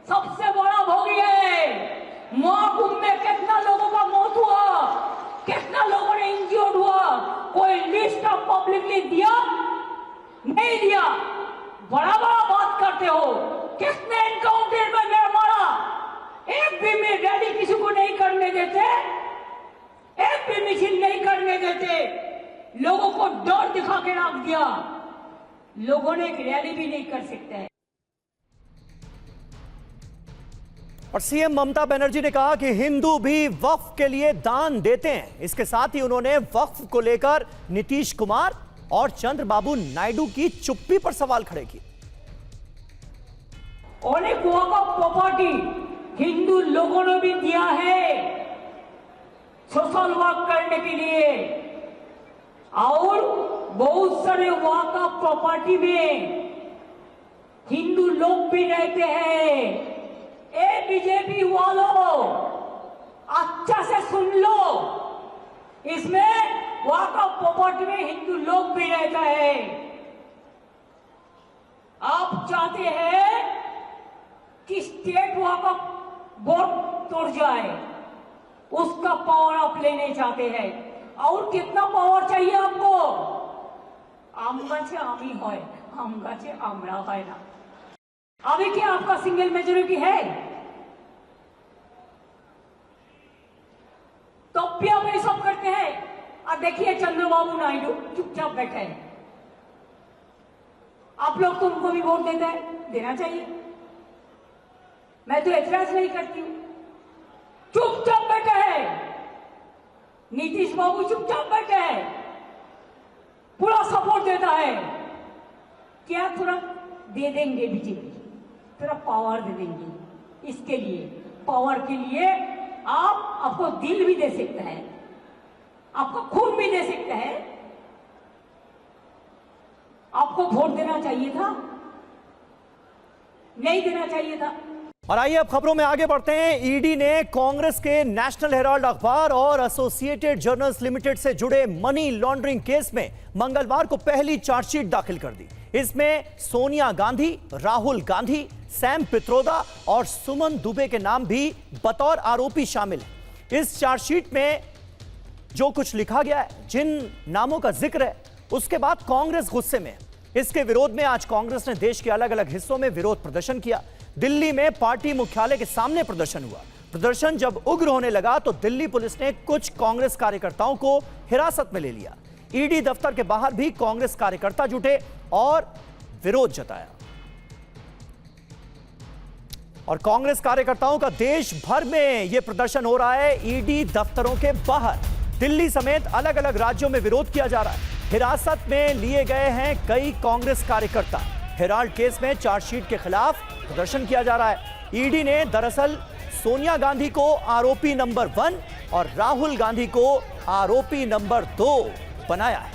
सबसे बड़ा भोगी है। महाकुंभ में कितना लोगों का मौत हुआ, कितना लोगों ने इंजर्ड हुआ, कोई लिस्ट ऑफ पब्लिकली दिया? नहीं दिया। बड़ा बड़ा बात करते हो, किसने एनकाउंटर में मेरा मारा? एक भी में रैली किसी को नहीं करने देते, एक भी मिছিল नहीं करने देते, लोगों को डर दिखा के रख दिया, लोगों ने एक रैली भी नहीं कर सकते हैं।
और सीएम ममता बनर्जी ने कहा कि हिंदू भी वक्फ के लिए दान देते हैं। इसके साथ ही उन्होंने वक्फ को लेकर नीतीश कुमार और चंद्रबाबू नायडू की चुप्पी पर सवाल खड़े किए।
अनेक वक्फ प्रॉपर्टी हिंदू लोगों ने भी दिया है सोशल वर्क करने के लिए, और बहुत सारे वक्फ प्रॉपर्टी में हिंदू लोग भी रहते हैं। ए बीजेपी वालों, अच्छा से सुन लो, इसमें वक्फ प्रॉपर्टी में हिंदू लोग भी रहता है। आप चाहते हैं कि स्टेट वक्फ बोर्ड तोड़ जाए, उसका पावर आप लेने चाहते हैं। और कितना पावर चाहिए आपको? आम गाचे आमी है, आम गाचे आमरा है ना। अभी क्या आपका सिंगल मेजोरिटी है? तो भी आप ये सब करते हैं। और देखिए चंद्रबाबू नायडू चुपचाप बैठे हैं। आप लोग तो उनको भी वोट देते हैं, देना चाहिए, मैं तो एतराज नहीं करती हूं। चुपचाप बैठे हैं नीतीश बाबू, चुपचाप बैठे हैं, पूरा सपोर्ट देता है। क्या थोड़ा दे देंगे बीजेपी, थोड़ा पावर दे देंगे। इसके लिए, पावर के लिए आपको दिल भी दे सकते हैं, आपको खून भी दे सकते हैं। आपको वोट देना चाहिए था, नहीं देना चाहिए था।
और आइए अब खबरों में आगे बढ़ते हैं। ईडी ने कांग्रेस के नेशनल हेराल्ड अखबार और एसोसिएटेड जर्नल्स लिमिटेड से जुड़े मनी लॉन्ड्रिंग केस में मंगलवार को पहली चार्जशीट दाखिल कर दी। इसमें सोनिया गांधी, राहुल गांधी, सैम पित्रोदा और सुमन दुबे के नाम भी बतौर आरोपी शामिल हैं। इस चार्जशीट में जो कुछ लिखा गया है, जिन नामों का जिक्र है, उसके बाद कांग्रेस गुस्से में है। इसके विरोध में आज कांग्रेस ने देश के अलग अलग हिस्सों में विरोध प्रदर्शन किया। दिल्ली में पार्टी मुख्यालय के सामने प्रदर्शन हुआ। प्रदर्शन जब उग्र होने लगा तो दिल्ली पुलिस ने कुछ कांग्रेस कार्यकर्ताओं को हिरासत में ले लिया। ईडी दफ्तर के बाहर भी कांग्रेस कार्यकर्ता जुटे और विरोध जताया। और कांग्रेस कार्यकर्ताओं का देश भर में यह प्रदर्शन हो रहा है। ईडी दफ्तरों के बाहर दिल्ली समेत अलग अलग राज्यों में विरोध किया जा रहा है। हिरासत में लिए गए हैं कई कांग्रेस कार्यकर्ता। हेराल्ड केस में चार्जशीट के खिलाफ प्रदर्शन किया जा रहा है। ईडी ने दरअसल सोनिया गांधी को आरोपी नंबर 1 और राहुल गांधी को आरोपी नंबर 2 बनाया है।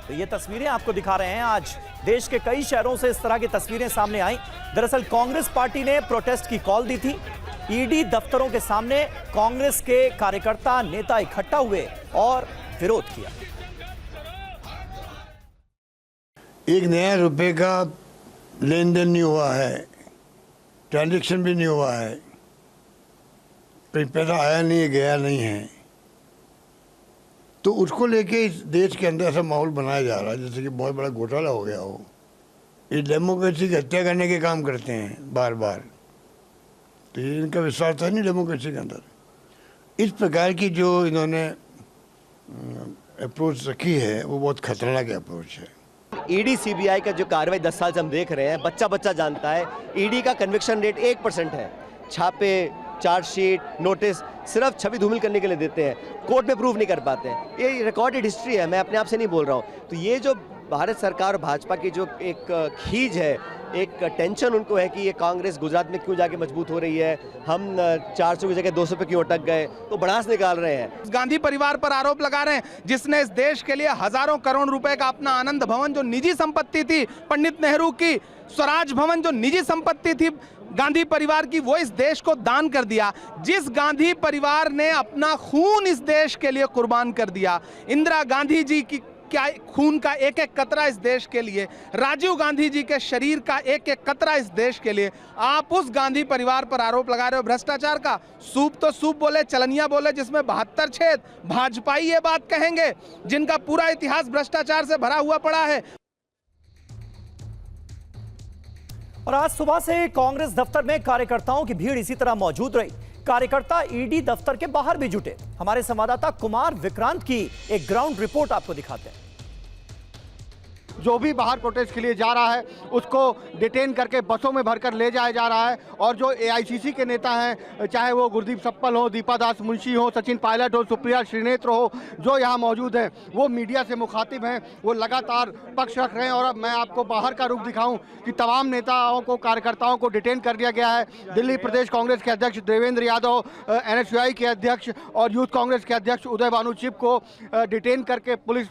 तो ये तस्वीरें आपको दिखा रहे हैं। आज देश के कई शहरों से इस तरह की तस्वीरें सामने आई। दरअसल कांग्रेस पार्टी ने प्रोटेस्ट की कॉल दी थी। ईडी दफ्तरों के सामने कांग्रेस के कार्यकर्ता, नेता इकट्ठा हुए और विरोध किया।
एक नया रुपए का लेन देन नहीं हुआ है, ट्रांजैक्शन भी नहीं हुआ है, कोई पैसा आया नहीं है, गया नहीं है। तो उसको लेके इस देश के अंदर ऐसा माहौल बनाया जा रहा है जैसे कि बहुत बड़ा घोटाला हो गया हो। ये डेमोक्रेसी की हत्या करने के काम करते हैं बार बार। तो ये इनका विश्वास है नहीं डेमोक्रेसी के अंदर। इस प्रकार की जो इन्होंने अप्रोच रखी है वो बहुत खतरनाक अप्रोच है।
ईडी सीबीआई का जो कार्रवाई 10 साल से हम देख रहे हैं, बच्चा बच्चा जानता है। ईडी का कन्विक्शन रेट 1% है। छापे, चार्जशीट, नोटिस सिर्फ छवि धूमिल करने के लिए देते हैं, कोर्ट में प्रूव नहीं कर पाते हैं। ये रिकॉर्डेड हिस्ट्री है, मैं अपने आप से नहीं बोल रहा हूँ। तो ये जो भारत सरकार और भाजपा की जो एक खींच है, एक टेंशन उनको है कि ये कांग्रेस गुजरात में क्यों जाके मजबूत हो रही है, हम 400 की जगह 200 पे क्यों अटक गए, तो भड़ास निकाल रहे हैं।
गांधी परिवार पर आरोप लगा रहे हैं जिसने इस देश के लिए हजारों करोड़ रुपए का अपना आनंद भवन जो निजी संपत्ति थी, पंडित नेहरू की स्वराज भवन जो निजी संपत्ति थी गांधी परिवार की, वो इस देश को दान कर दिया। जिस गांधी परिवार ने अपना खून इस देश के लिए कुर्बान कर दिया, इंदिरा गांधी जी की क्या खून का एक एक कतरा इस देश के लिए, राजीव गांधी जी के शरीर का एक एक कतरा इस देश के लिए, आप उस गांधी परिवार पर आरोप लगा रहे हो भ्रष्टाचार का। सूप तो सूप बोले, चलनिया बोले, जिसमें 72 छेद। भाजपाई ये बात कहेंगे जिनका पूरा इतिहास भ्रष्टाचार से भरा हुआ पड़ा है।
और आज सुबह से कांग्रेस दफ्तर में कार्यकर्ताओं की भीड़ इसी तरह मौजूद रही। कार्यकर्ता ईडी दफ्तर के बाहर भी जुटे। हमारे संवाददाता कुमार विक्रांत की एक ग्राउंड रिपोर्ट आपको दिखाते हैं।
जो भी बाहर प्रोटेस्ट के लिए जा रहा है उसको डिटेन करके बसों में भरकर ले जाया जा रहा है। और जो एआईसीसी के नेता हैं, चाहे वो गुरदीप सप्पल हो, दीपा दास मुंशी हो, सचिन पायलट हो, सुप्रिया श्रीनेत्र हो, जो यहाँ मौजूद हैं, वो मीडिया से मुखातिब हैं, वो लगातार पक्ष रख रहे हैं। और अब मैं आपको बाहर का रुख दिखाऊं कि तमाम नेताओं को, कार्यकर्ताओं को डिटेन कर दिया गया है। दिल्ली प्रदेश कांग्रेस के अध्यक्ष देवेंद्र यादव, NSUI के अध्यक्ष और यूथ कांग्रेस के अध्यक्ष उदय भानु चिप को डिटेन करके पुलिस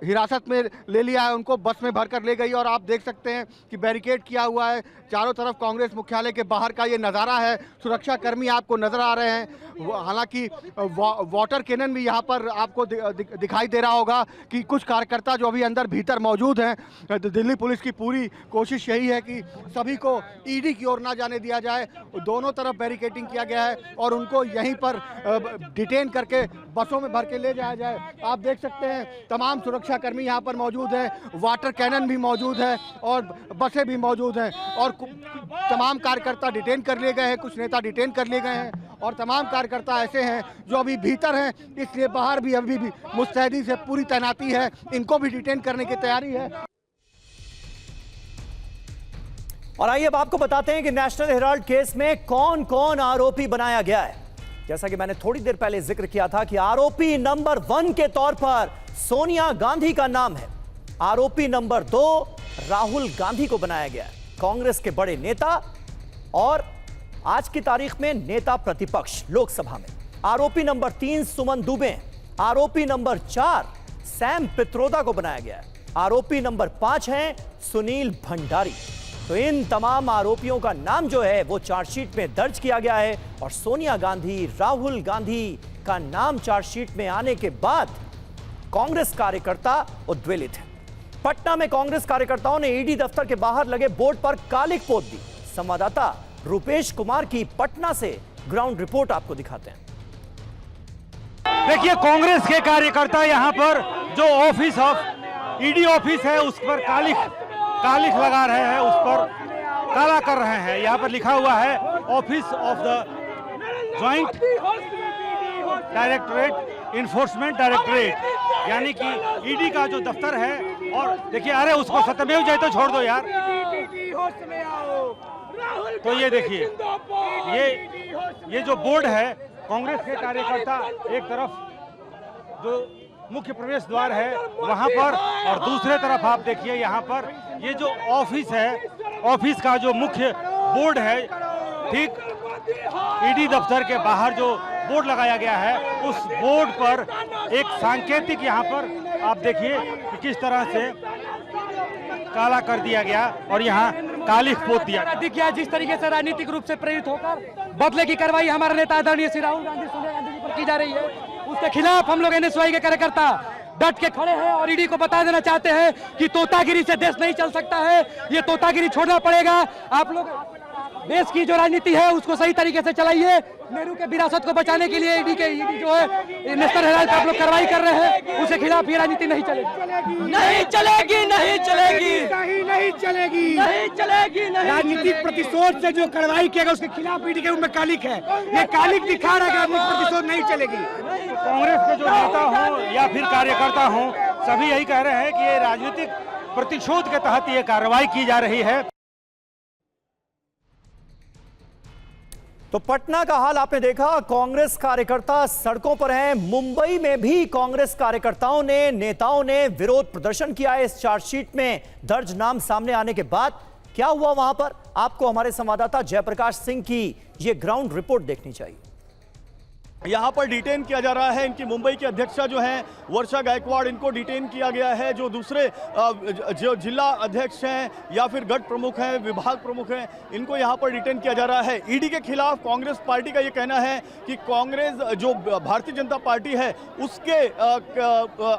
हिरासत में ले लिया है। उनको बस में भरकर ले गई और आप देख सकते हैं कि बैरिकेड किया हुआ है। चारों तरफ कांग्रेस मुख्यालय के बाहर का ये नज़ारा है। सुरक्षा कर्मी आपको नजर आ रहे हैं। हालांकि वाटर कैनन भी यहाँ पर आपको दिखाई दे रहा होगा कि कुछ कार्यकर्ता जो अभी अंदर भीतर मौजूद हैं। दिल्ली पुलिस की पूरी कोशिश यही है कि सभी को ईडी की ओर ना जाने दिया जाए। दोनों तरफ बैरिकेडिंग किया गया है और उनको यहीं पर डिटेन करके बसों में भर के ले जाया जाए। आप देख सकते हैं तमाम सुरक्षा कर्मी यहाँ पर मौजूद हैं, वाटर कैनन भी मौजूद है और बसें भी मौजूद हैं। और तमाम कार्यकर्ता डिटेन कर लिए गए हैं, कुछ नेता डिटेन कर लिए गए हैं और तमाम कार्यकर्ता ऐसे हैं जो अभी भीतर हैं, इसलिए बाहर भी अभी भी मुस्तैदी से पूरी तैनाती है। इनको भी डिटेन करने की तैयारी है।
और आइए अब आपको बताते हैं कि नेशनल हेराल्ड केस में कौन कौन आरोपी बनाया गया है। जैसा कि मैंने थोड़ी देर पहले जिक्र किया था कि आरोपी नंबर 1 के तौर पर सोनिया गांधी का नाम है। आरोपी नंबर 2 राहुल गांधी को बनाया गया है, कांग्रेस के बड़े नेता और आज की तारीख में नेता प्रतिपक्ष लोकसभा में। आरोपी नंबर 3 सुमन दुबे। आरोपी नंबर 4 सैम पित्रोदा को बनाया गया है। आरोपी नंबर 5 है सुनील भंडारी। तो इन तमाम आरोपियों का नाम जो है वो चार्जशीट में दर्ज किया गया है और सोनिया गांधी, राहुल गांधी का नाम चार्जशीट में आने के बाद कांग्रेस कार्यकर्ता उद्वेलित है। पटना में कांग्रेस कार्यकर्ताओं ने ईडी दफ्तर के बाहर लगे बोर्ड पर कालिक पोत दी। संवाददाता रुपेश कुमार की पटना से ग्राउंड रिपोर्ट आपको दिखाते हैं।
देखिए, कांग्रेस के कार्यकर्ता यहाँ पर जो ऑफिस ऑफ ईडी ऑफिस है उस पर कालिख लगा रहे हैं, उस पर काला कर रहे हैं। यहाँ पर लिखा हुआ है office of the joint directorate enforcement directorate, यानी कि ईडी का जो दफ्तर है। और देखिए, अरे उसको सत्यमेव जयते छोड़ दो यार। तो ये देखिए, ये जो बोर्ड है, कांग्रेस के कार्यकर्ता एक तरफ जो मुख्य प्रवेश द्वार है वहां पर और दूसरे तरफ आप देखिए यहाँ पर ये जो ऑफिस है, ऑफिस का जो मुख्य बोर्ड है, ठीक ईडी दफ्तर के बाहर जो बोर्ड लगाया गया है उस बोर्ड पर एक सांकेतिक यहाँ पर आप देखिए कि किस तरह से काला कर दिया गया और यहाँ कालिख पोत दिया
गया। जिस तरीके से राजनीतिक रूप से प्रेरित होकर बदले की कार्रवाई हमारे नेता आदरणीय श्री राहुल गांधी, सोनिया गांधी जी पर की जा रही है, उसके खिलाफ हम लोग NSUI के कार्यकर्ता डट के खड़े हैं और ईडी को बता देना चाहते हैं कि तोतागिरी से देश नहीं चल सकता है। ये तोतागिरी छोड़ना पड़ेगा। आप लोग देश की जो राजनीति है उसको सही तरीके से चलाइए। नेहरू के विरासत को बचाने के लिए ईडी जो है नेशनल हेराल्ड आप लोग कार्रवाई कर रहे हैं, उसके खिलाफ ये राजनीति नहीं चलेगी, नहीं चलेगी, नहीं चलेगी, नहीं चलेगी, नहीं चलेगी।
राजनीतिक प्रतिशोध से जो कार्रवाई किया गया उसके खिलाफ ईडी के रूप में कालिक है। ये कालिक दिखा रहा है कि राजनीतिक प्रतिशोध नहीं चलेगी। कांग्रेस के जो नेता हो या फिर कार्यकर्ता हो, सभी यही कह रहे हैं कि ये राजनीतिक प्रतिशोध के तहत ये कार्रवाई की जा रही है।
तो पटना का हाल आपने देखा, कांग्रेस कार्यकर्ता सड़कों पर हैं। मुंबई में भी कांग्रेस कार्यकर्ताओं ने, नेताओं ने विरोध प्रदर्शन किया है इस चार्जशीट में दर्ज नाम सामने आने के बाद। क्या हुआ वहां पर, आपको हमारे संवाददाता जयप्रकाश सिंह की यह ग्राउंड रिपोर्ट देखनी चाहिए।
यहाँ पर डिटेन किया जा रहा है। इनकी मुंबई की अध्यक्षा जो हैं वर्षा गायकवाड़, इनको डिटेन किया गया है। जो दूसरे जो जिला अध्यक्ष हैं या फिर गढ़ प्रमुख हैं, विभाग प्रमुख हैं, इनको यहाँ पर डिटेन किया जा रहा है। ईडी के खिलाफ कांग्रेस पार्टी का ये कहना है कि कांग्रेस जो भारतीय जनता पार्टी है उसके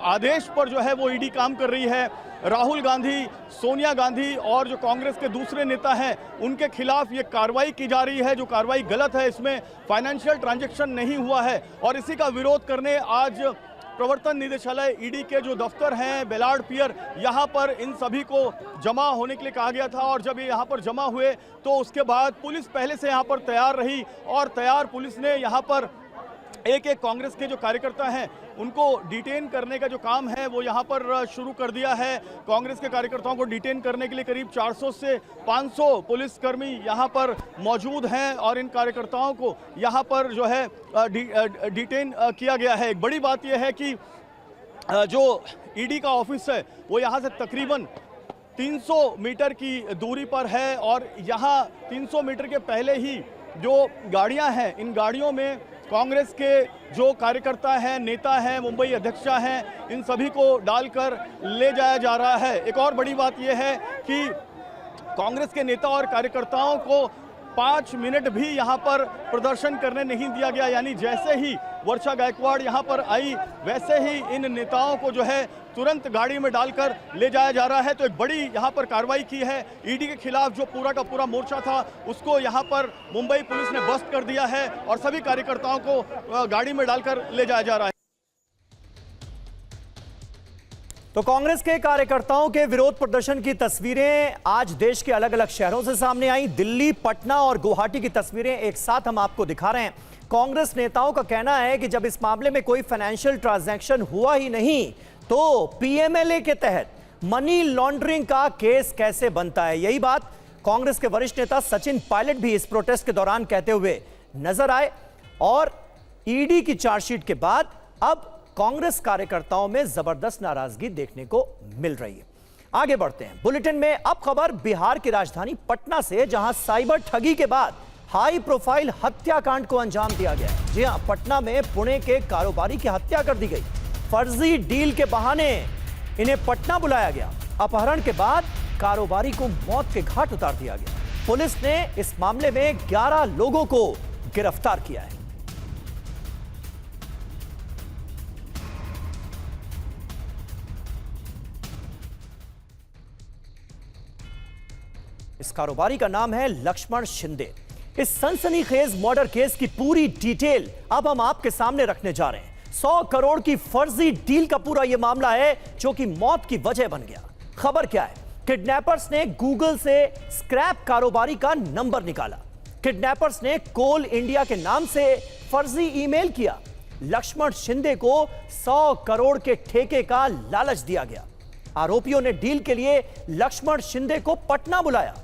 आदेश पर जो है वो ईडी काम कर रही है। राहुल गांधी, सोनिया गांधी और जो कांग्रेस के दूसरे नेता हैं उनके खिलाफ ये कार्रवाई की जा रही है, जो कार्रवाई गलत है, इसमें फाइनेंशियल ट्रांजैक्शन नहीं हुआ है। और इसी का विरोध करने आज प्रवर्तन निदेशालय ईडी के जो दफ्तर हैं बेलाड पियर, यहाँ पर इन सभी को जमा होने के लिए कहा गया था। और जब ये यहाँ पर जमा हुए तो उसके बाद पुलिस पहले से यहाँ पर तैयार रही और तैयार पुलिस ने यहाँ पर एक एक कांग्रेस के जो कार्यकर्ता हैं उनको डिटेन करने का जो काम है वो यहाँ पर शुरू कर दिया है। कांग्रेस के कार्यकर्ताओं को डिटेन करने के लिए करीब 400 से 500 पुलिसकर्मी यहाँ पर मौजूद हैं और इन कार्यकर्ताओं को यहाँ पर जो है डिटेन किया गया है। एक बड़ी बात यह है कि जो ईडी का ऑफिस है वो यहाँ से तकरीबन 300 मीटर की दूरी पर है और यहाँ 300 मीटर के पहले ही जो गाड़ियाँ हैं, इन गाड़ियों में कांग्रेस के जो कार्यकर्ता हैं, नेता हैं, मुंबई अध्यक्षा हैं, इन सभी को डालकर ले जाया जा रहा है। एक और बड़ी बात यह है कि कांग्रेस के नेता और कार्यकर्ताओं को 5 मिनट भी यहाँ पर प्रदर्शन करने नहीं दिया गया। यानी जैसे ही वर्षा गायकवाड़ यहाँ पर आई वैसे ही इन नेताओं को जो है तुरंत गाड़ी में डालकर ले जाया जा रहा है। तो एक बड़ी यहाँ पर कार्रवाई की है। ईडी के खिलाफ जो पूरा का पूरा मोर्चा था उसको यहाँ पर मुंबई पुलिस ने बस्ट कर दिया है और सभी कार्यकर्ताओं को गाड़ी में डालकर ले जाया जा रहा है।
तो कांग्रेस के कार्यकर्ताओं के विरोध प्रदर्शन की तस्वीरें आज देश के अलग अलग शहरों से सामने आई। दिल्ली, पटना और गुवाहाटी की तस्वीरें एक साथ हम आपको दिखा रहे हैं। कांग्रेस नेताओं का कहना है कि जब इस मामले में कोई फाइनेंशियल ट्रांजैक्शन हुआ ही नहीं तो पीएमएलए के तहत मनी लॉन्ड्रिंग का केस कैसे बनता है। यही बात कांग्रेस के वरिष्ठ नेता सचिन पायलट भी इस प्रोटेस्ट के दौरान कहते हुए नजर आए। और ईडी की चार्जशीट के बाद अब कांग्रेस कार्यकर्ताओं में जबरदस्त नाराजगी देखने को मिल रही है। आगे बढ़ते हैं बुलेटिन में। अब खबर बिहार की राजधानी पटना से, जहां साइबर ठगी के बाद हाई प्रोफाइल हत्याकांड को अंजाम दिया गया है। जी हां, पटना में पुणे के कारोबारी की हत्या कर दी गई। फर्जी डील के बहाने इन्हें पटना बुलाया गया। अपहरण के बाद कारोबारी को मौत के घाट उतार दिया गया। पुलिस ने इस मामले में 11 लोगों को गिरफ्तार किया है। इस कारोबारी का नाम है लक्ष्मण शिंदे। इस सनसनीखेज मर्डर केस की पूरी डिटेल अब हम आपके सामने रखने जा रहे हैं। 100 करोड़ की फर्जी डील का पूरा यह मामला है जो कि मौत की वजह बन गया। खबर क्या है? किडनैपर्स ने गूगल से स्क्रैप कारोबारी का नंबर निकाला। किडनैपर्स ने कोल इंडिया के नाम से फर्जी ईमेल किया। लक्ष्मण शिंदे को 100 करोड़ के ठेके का लालच दिया गया। आरोपियों ने डील के लिए लक्ष्मण शिंदे को पटना बुलाया।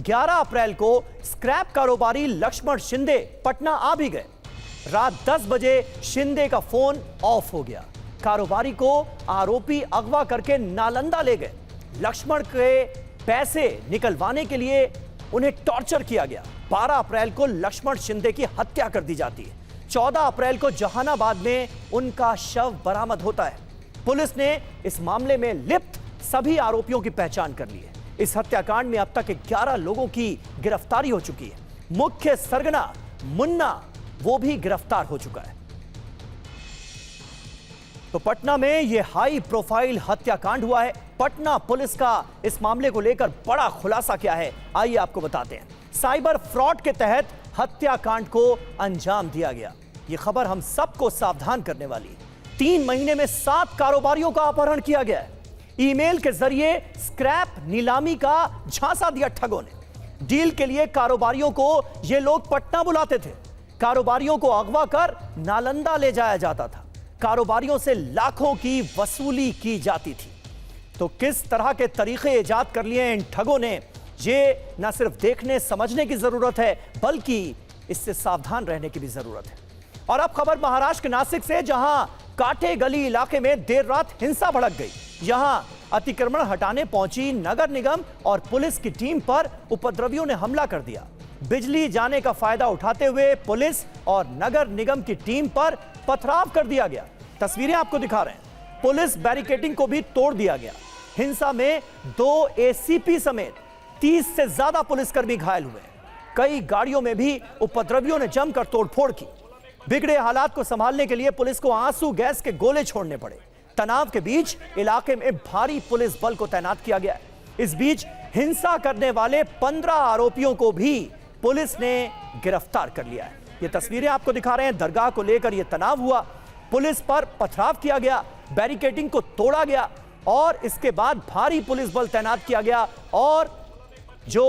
11 अप्रैल को स्क्रैप कारोबारी लक्ष्मण शिंदे पटना आ भी गए। रात 10 बजे शिंदे का फोन ऑफ हो गया। कारोबारी को आरोपी अगवा करके नालंदा ले गए। लक्ष्मण के पैसे निकलवाने के लिए उन्हें टॉर्चर किया गया। 12 अप्रैल को लक्ष्मण शिंदे की हत्या कर दी जाती है। 14 अप्रैल को जहानाबाद में उनका शव बरामद होता है। पुलिस ने इस मामले में लिप्त सभी आरोपियों की पहचान कर ली है। इस हत्याकांड में अब तक 11 लोगों की गिरफ्तारी हो चुकी है। मुख्य सरगना मुन्ना वो भी गिरफ्तार हो चुका है। तो पटना में यह हाई प्रोफाइल हत्याकांड हुआ है। पटना पुलिस का इस मामले को लेकर बड़ा खुलासा क्या है, आइए आपको बताते हैं। साइबर फ्रॉड के तहत हत्याकांड को अंजाम दिया गया। यह खबर हम सबको सावधान करने वाली है। 3 महीने में 7 कारोबारियों का अपहरण किया गया है। ईमेल के जरिए स्क्रैप नीलामी का झांसा दिया ठगों ने। डील के लिए कारोबारियों को ये लोग पटना बुलाते थे। कारोबारियों को अगवा कर नालंदा ले जाया जाता था। कारोबारियों से लाखों की वसूली की जाती थी। तो किस तरह के तरीके इजाद कर लिए इन ठगों ने, ये न सिर्फ देखने समझने की जरूरत है बल्कि इससे सावधान रहने की भी जरूरत है। और अब खबर महाराष्ट्र के नासिक से, जहां काटे गली इलाके में देर रात हिंसा भड़क गई। यहां अतिक्रमण हटाने पहुंची नगर निगम और पुलिस की टीम पर उपद्रवियों ने हमला कर दिया। बिजली जाने का फायदा उठाते हुए पुलिस और नगर निगम की टीम पर पथराव कर दिया गया। तस्वीरें आपको दिखा रहे हैं। पुलिस बैरिकेडिंग को भी तोड़ दिया गया। हिंसा में 2 एसीपी समेत 30 से ज्यादा पुलिसकर्मी घायल हुए। कई गाड़ियों में भी उपद्रवियों ने जमकर तोड़फोड़ की। बिगड़े हालात को संभालने के लिए पुलिस को आंसू गैस के गोले छोड़ने पड़े। तनाव के बीच इलाके में भारी पुलिस बल को तैनात किया गया है। इस बीच हिंसा करने वाले 15 आरोपियों को भी पुलिस ने गिरफ्तार कर लिया है। ये तस्वीरें आपको दिखा रहे हैं। दरगाह को लेकर यह तनाव हुआ, पुलिस पर पथराव किया गया, बैरिकेडिंग को तोड़ा गया और इसके बाद भारी पुलिस बल तैनात किया गया और जो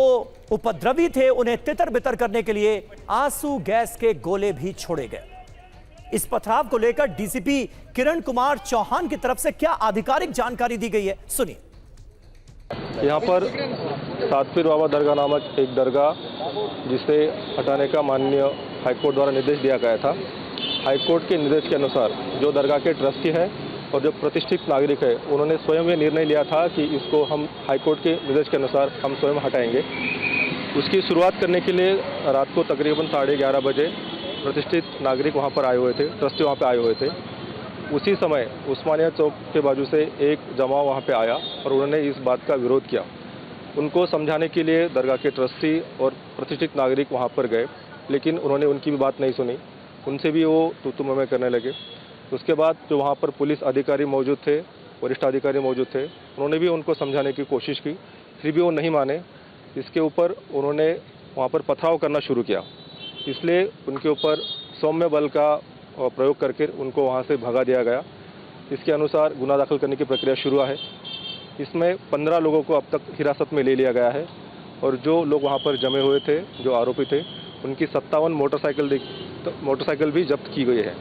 उपद्रवी थे उन्हें तितर बितर करने के लिए आंसू गैस के गोले भी छोड़े गए। इस पथराव को लेकर डीसीपी किरण कुमार चौहान की तरफ से क्या आधिकारिक जानकारी दी गई है, सुनिए।
यहाँ पर सातपीर बाबा दरगाह नामक एक दरगाह जिसे हटाने का माननीय हाईकोर्ट द्वारा निर्देश दिया गया था। हाईकोर्ट के निर्देश के अनुसार जो दरगाह के ट्रस्टी है और जो प्रतिष्ठित नागरिक है उन्होंने स्वयं ये निर्णय लिया था कि इसको हम हाईकोर्ट के निर्देश के अनुसार हम स्वयं हटाएंगे। उसकी शुरुआत करने के लिए रात को तकरीबन 11:30 बजे प्रतिष्ठित नागरिक वहाँ पर आए हुए थे, ट्रस्टी वहाँ पर आए हुए थे। उसी समय उस्मानिया चौक के बाजू से एक जमाव वहाँ पे आया और उन्होंने इस बात का विरोध किया। उनको समझाने के लिए दरगाह के ट्रस्टी और प्रतिष्ठित नागरिक वहाँ पर गए, लेकिन उन्होंने उनकी भी बात नहीं सुनी। उनसे भी वो तू मैं करने लगे। उसके बाद जो वहाँ पर पुलिस अधिकारी मौजूद थे, वरिष्ठ अधिकारी मौजूद थे, उन्होंने भी उनको समझाने की कोशिश की, फिर भी वो नहीं माने। इसके ऊपर उन्होंने वहाँ पर पथराव करना शुरू किया। इसलिए उनके ऊपर सौम्य बल का प्रयोग करके उनको वहाँ से भगा दिया गया। इसके अनुसार गुना दाखिल करने की प्रक्रिया शुरू है। इसमें 15 लोगों को अब तक हिरासत में ले लिया गया है और जो लोग वहाँ पर जमे हुए थे, जो आरोपी थे, उनकी 57 मोटरसाइकिल भी जब्त की गई है।